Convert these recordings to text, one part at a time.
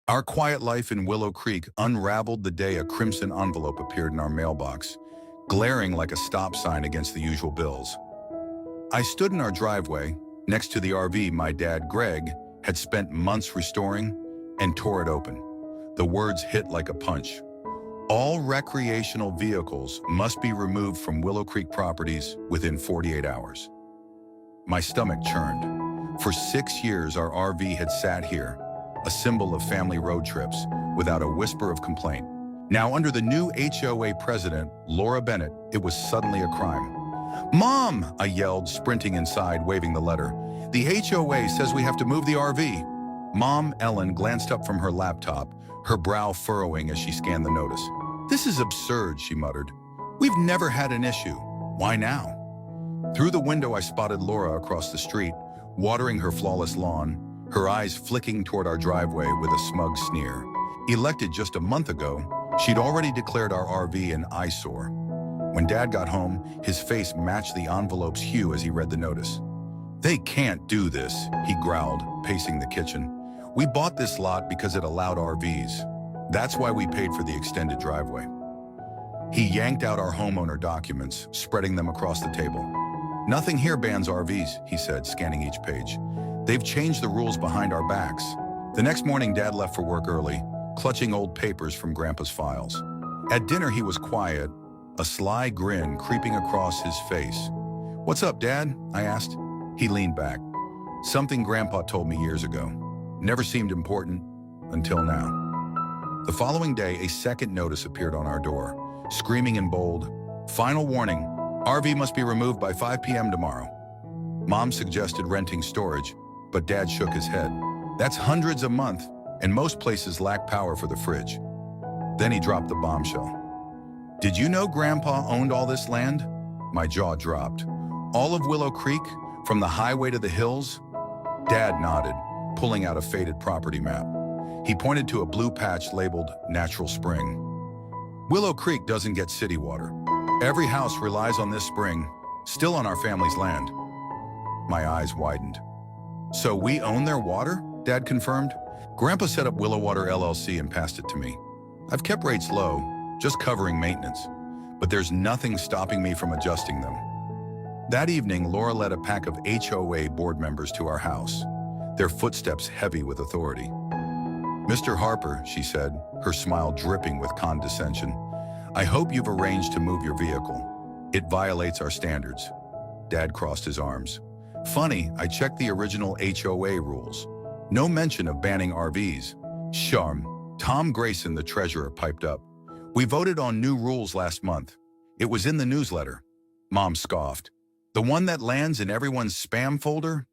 Our quiet life in Willow Creek unraveled the day a crimson envelope appeared in our mailbox, glaring like a stop sign against the usual bills. I stood in our driveway, next to the RV my dad, Greg, had spent months restoring, and tore it open. The words hit like a punch. All recreational vehicles must be removed from Willow Creek properties within 48 hours. My stomach churned. For 6 years, our RV had sat here, a symbol of family road trips, without a whisper of complaint. Now, under the new HOA president, Laura Bennett, it was suddenly a crime. "Mom!" I yelled, sprinting inside, waving the letter. "The HOA says we have to move the RV." Mom, Ellen, glanced up from her laptop, her brow furrowing as she scanned the notice. "This is absurd," she muttered. "We've never had an issue. Why now?" Through the window, I spotted Laura across the street, watering her flawless lawn, her eyes flicking toward our driveway with a smug sneer. Elected just a month ago, she'd already declared our RV an eyesore. When Dad got home, his face matched the envelope's hue as he read the notice. "They can't do this," he growled, pacing the kitchen. "We bought this lot because it allowed RVs. That's why we paid for the extended driveway." He yanked out our homeowner documents, spreading them across the table. "Nothing here bans RVs," he said, scanning each page. "They've changed the rules behind our backs." The next morning, Dad left for work early, clutching old papers from Grandpa's files. At dinner, he was quiet, a sly grin creeping across his face. "What's up, Dad?" I asked. He leaned back. "Something Grandpa told me years ago. Never seemed important, until now." The following day, a second notice appeared on our door, screaming in bold, "Final warning, RV must be removed by 5 p.m. tomorrow." Mom suggested renting storage, but Dad shook his head. "That's hundreds a month, and most places lack power for the fridge." Then he dropped the bombshell. "Did you know Grandpa owned all this land?" My jaw dropped. "All of Willow Creek, from the highway to the hills?" Dad nodded, pulling out a faded property map. He pointed to a blue patch labeled Natural Spring. "Willow Creek doesn't get city water. Every house relies on this spring, still on our family's land." My eyes widened. "So we own their water?" Dad confirmed. "Grandpa set up Willow Water LLC and passed it to me. I've kept rates low, just covering maintenance, but there's nothing stopping me from adjusting them." That evening, Laura led a pack of HOA board members to our house, their footsteps heavy with authority. "Mr. Harper," she said, her smile dripping with condescension, "I hope you've arranged to move your vehicle. It violates our standards." Dad crossed his arms. "Funny, I checked the original HOA rules. No mention of banning RVs." "Sharm." Tom Grayson, the treasurer, piped up. "We voted on new rules last month. It was in the newsletter." Mom scoffed. "The one that lands in everyone's spam folder?"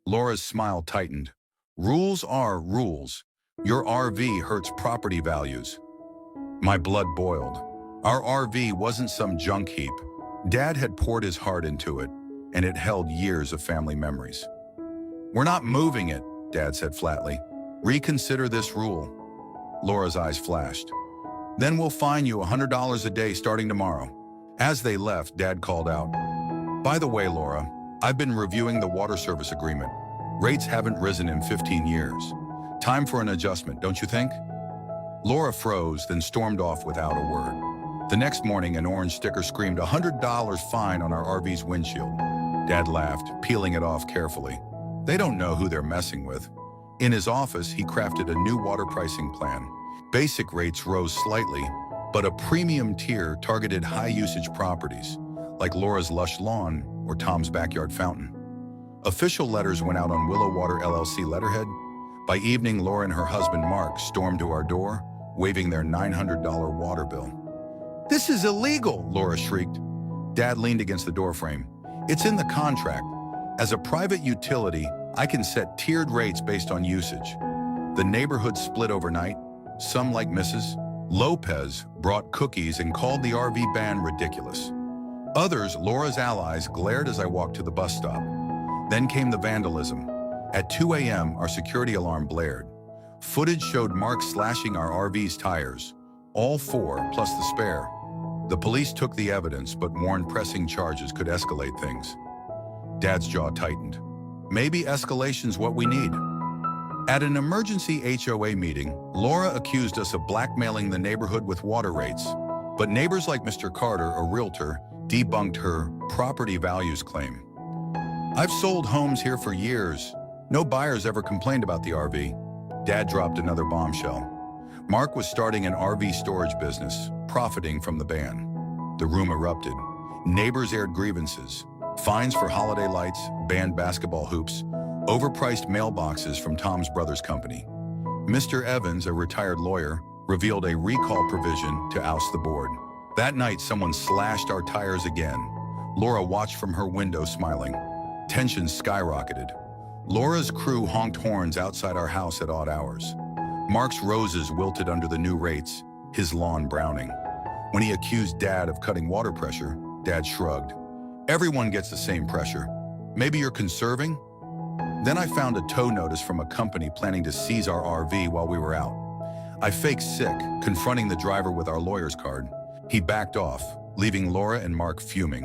Laura's smile tightened. "Rules are rules. Your RV hurts property values." My blood boiled. Our RV wasn't some junk heap. Dad had poured his heart into it, and it held years of family memories. "We're not moving it," Dad said flatly. "Reconsider this rule." Laura's eyes flashed. "Then we'll fine you $100 a day starting tomorrow." As they left, Dad called out, "By the way, Laura, I've been reviewing the water service agreement. Rates haven't risen in 15 years. Time for an adjustment, don't you think?" Laura froze, then stormed off without a word. The next morning, an orange sticker screamed $100 fine on our RV's windshield. Dad laughed, peeling it off carefully. They don't know who they're messing with. In his office, he crafted a new water pricing plan. Basic rates rose slightly, but a premium tier targeted high-usage properties, like Laura's lush lawn or Tom's backyard fountain. Official letters went out on Willow Water LLC letterhead. By evening, Laura and her husband, Mark, stormed to our door, waving their $900 water bill. "This is illegal," Laura shrieked. Dad leaned against the doorframe. "It's in the contract. As a private utility, I can set tiered rates based on usage." The neighborhood split overnight. Some, like Mrs. Lopez, brought cookies and called the RV ban ridiculous. Others, Laura's allies, glared as I walked to the bus stop. Then came the vandalism. At 2 a.m., our security alarm blared. Footage showed Mark slashing our RV's tires, all 4 plus the spare. The police took the evidence, but warned pressing charges could escalate things. Dad's jaw tightened. "Maybe escalation's what we need." At an emergency HOA meeting, Laura accused us of blackmailing the neighborhood with water rates. But neighbors like Mr. Carter, a realtor, debunked her property values claim. I've sold homes here for years. No buyers ever complained about the RV. Dad dropped another bombshell. Mark was starting an RV storage business, profiting from the ban. The room erupted. Neighbors aired grievances. Fines for holiday lights, banned basketball hoops, overpriced mailboxes from Tom's brother's company. Mr. Evans, a retired lawyer, revealed a recall provision to oust the board. That night, someone slashed our tires again. Laura watched from her window smiling. Tension skyrocketed. Laura's crew honked horns outside our house at odd hours. Mark's roses wilted under the new rates, his lawn browning. When he accused Dad of cutting water pressure, Dad shrugged. Everyone gets the same pressure. Maybe you're conserving? Then I found a tow notice from a company planning to seize our RV while we were out. I faked sick, confronting the driver with our lawyer's card. He backed off, leaving Laura and Mark fuming.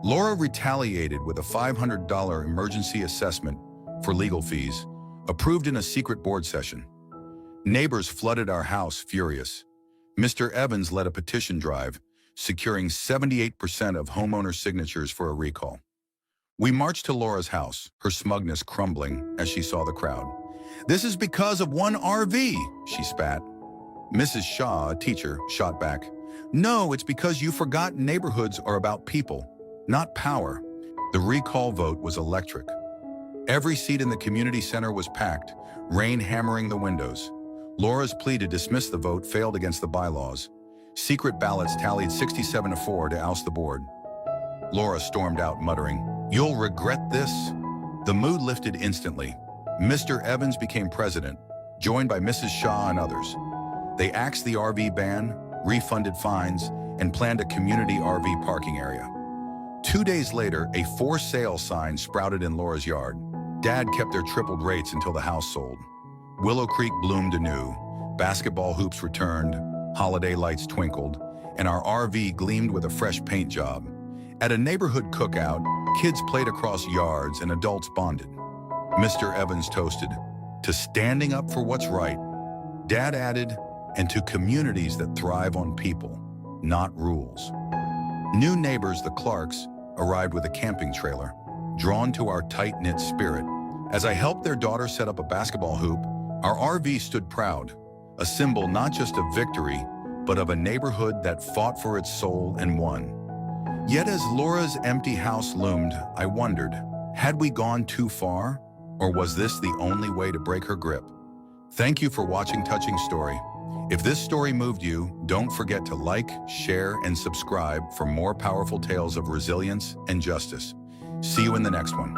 Laura retaliated with a $500 emergency assessment for legal fees, approved in a secret board session. Neighbors flooded our house furious. Mr. Evans led a petition drive, securing 78% of homeowner signatures for a recall. We marched to Laura's house, her smugness crumbling as she saw the crowd. "This is because of one RV," she spat. Mrs. Shaw, a teacher, shot back. "No, it's because you forgot neighborhoods are about people, not power." The recall vote was electric. Every seat in the community center was packed, rain hammering the windows. Laura's plea to dismiss the vote failed against the bylaws. Secret ballots tallied 67-4 to oust the board. Laura stormed out, muttering, "You'll regret this." The mood lifted instantly. Mr. Evans became president, joined by Mrs. Shaw and others. They axed the RV ban, refunded fines, and planned a community RV parking area. 2 days later, a for sale sign sprouted in Laura's yard. Dad kept their tripled rates until the house sold. Willow Creek bloomed anew. Basketball hoops returned, holiday lights twinkled, and our RV gleamed with a fresh paint job. At a neighborhood cookout, kids played across yards and adults bonded. Mr. Evans toasted, "To standing up for what's right." Dad added, "And to communities that thrive on people, not rules." New neighbors, the Clarks, arrived with a camping trailer, drawn to our tight-knit spirit. As I helped their daughter set up a basketball hoop, our RV stood proud, a symbol not just of victory, but of a neighborhood that fought for its soul and won. Yet as Laura's empty house loomed, I wondered, had we gone too far? Or was this the only way to break her grip? Thank you for watching Touching Story. If this story moved you, don't forget to like, share, and subscribe for more powerful tales of resilience and justice. See you in the next one.